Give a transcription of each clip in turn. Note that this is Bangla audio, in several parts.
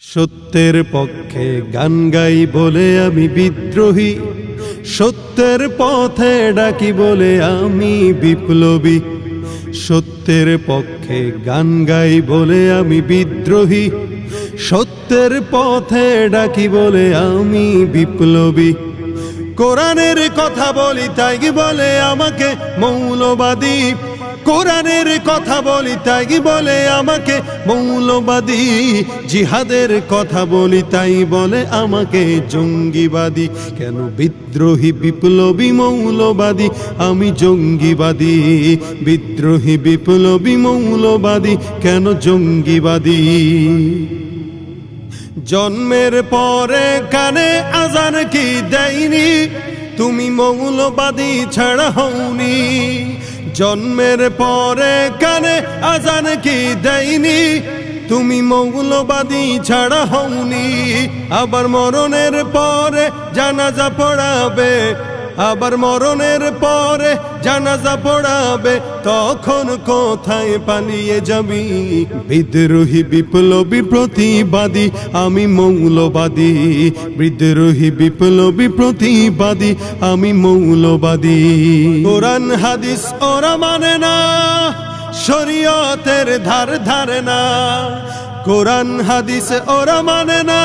সত্যের পক্ষে গান গাই বলে আমি বিদ্রোহী, সত্যের পথে ডাকি বলে আমি বিপ্লবী। সত্যের পক্ষে গান গাই বলে আমি বিদ্রোহী, সত্যের পথে ডাকি বলে আমি বিপ্লবী। কোরআনের কথা বলি তাই বলে আমাকে মৌলবাদী, কোরআনের কথা বলি তাই বলে আমাকে মৌলবাদী। জিহাদের কথা বলি তাই বলে আমাকে জঙ্গিবাদী। কেন বিদ্রোহী বিপ্লবী মৌলবাদী আমি জঙ্গিবাদী, বিদ্রোহী বিপ্লবী মৌলবাদী কেন জঙ্গিবাদী। জন্মের পরে কানে আজান কি দেয়নি, তুমি মৌলবাদী ছাড়া হওনি। জন্মের পরে কানে আজান কি দেয়নি, তুমি মৌলবাদী ছাড়া হওনি। আবার মরণের পরে জানাজা পড়াবে, আবার মরণের পরে জানাজা পড়াবে, তখন কোথায় পালিয়ে যাবি। বিদ্রোহী বিপ্লবী প্রতিবাদী আমি মৌলবাদী, বিদ্রোহী বিপ্লবী প্রতিবাদী আমি মৌলবাদী। কোরআন হাদিস ওরা মানে না, শরীয়তের ধার ধারে না। কোরআন হাদিস ওরা মানে না,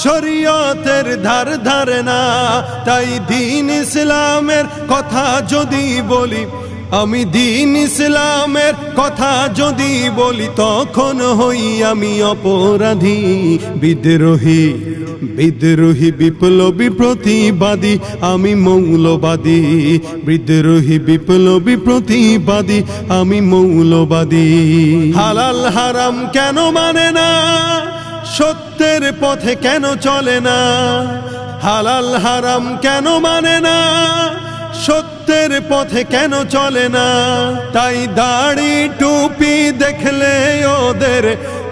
শরীয়তের ধার ধারে না। তাই দ্বীন ইসলামের কথা যদি বলি, আমি দ্বীন ইসলামের কথা যদি বলি, তখন হই আমি অপরাধী। বিদ্রোহী বিদ্রোহী বিপ্লবী প্রতিবাদী আমি মৌলবাদী, বিদ্রোহী বিপ্লবী প্রতিবাদী আমি মৌলবাদী। হালাল হারাম কেন মানে না, সত্যের পথে কেন চলে না। হালাল হারাম কেন মানে না, সত্যের পথে কেন চলে না। তাই দাড়ি টুপি দেখলে ওদের,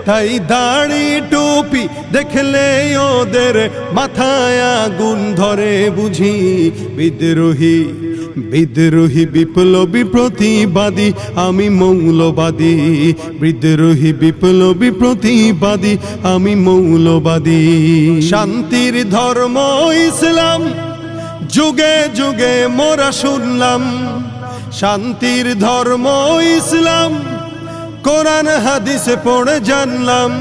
তাই দাড়ি টুপি দেখলে ওদের মাথায় আগুন ধরে বুঝি। বিদ্রোহী বিদ্রোহী বিপ্লবী প্রতিবাদী আমি মৌলবাদী, বিদ্রোহী বিপ্লবী প্রতিবাদী আমি মৌলবাদী। শান্তির ধর্ম ইসলাম যুগে যুগে মোরা শুনলাম, শান্তির ধর্ম ইসলাম কোরআন হাদিসে পড়ে জানলাম।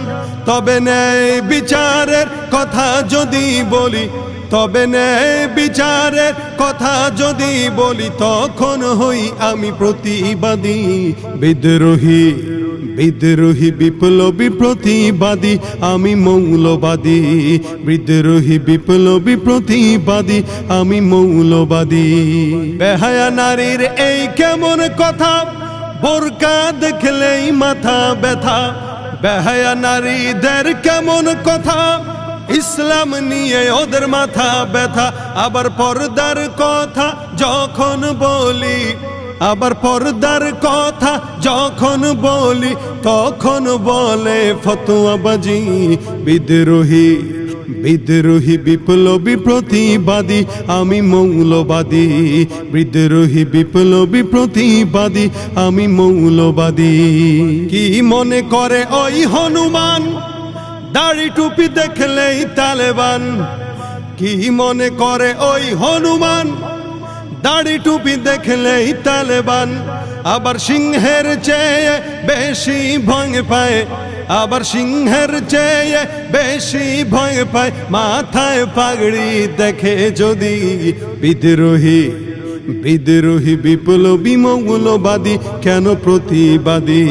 তবে ন্যায় বিচারের কথা যদি বলি, তবে ন্যায় বিচারের কথা যদি বলি, তখন হই আমি প্রতিবাদী। বিদ্রোহী বিদ্রোহী বিপ্লবী প্রতিবাদী আমি মৌলবাদী, বিদ্রোহী বিপ্লবী প্রতিবাদী আমি মৌলবাদী। বেহায়া নারীর এই কেমন কথা, বোরকা দেখলেই মাথা ব্যথা। বেহায়া নারীদের কেমন কথা, ইসলাম নিয়ে ওদের মাথা ব্যথা। আবার পর্দার কথা যখন বলি, আবার পর্দার কথা যখন বলি, তখন বলে ফতোয়াবাজি। বিদ্রোহী বিদ্রোহী বিপ্লবী প্রতিবাদী আমি মৌলবাদী, বিদ্রোহী বিপ্লবী প্রতিবাদী আমি মৌলবাদী। কি মনে করে ওই হনুমান, দাড়ি টুপি দেখলেই তালেবান। কি মনে করে ওই হনুমান, দাড়ি টুপি দেখলেই তালেবান। আবার সিংহের চেয়ে বেশি ভয় পায়, আবার সিংহের চেয়ে বেশি ভয় পায় মাথায় পাগড়ি দেখে যদি। বিদ্রোহী বিদ্রোহী বিপ্লবী মৌলবাদী কেন প্রতিবাদী,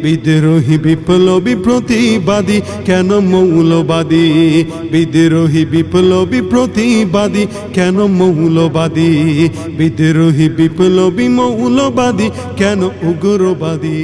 বিদ্রোহী বিপ্লবী প্রতিবাদী কেন মৌলবাদী, বিদ্রোহী বিপ্লবী প্রতিবাদী কেন মৌলবাদী, বিদ্রোহী বিপ্লবী মৌলবাদী কেন উগ্রবাদী।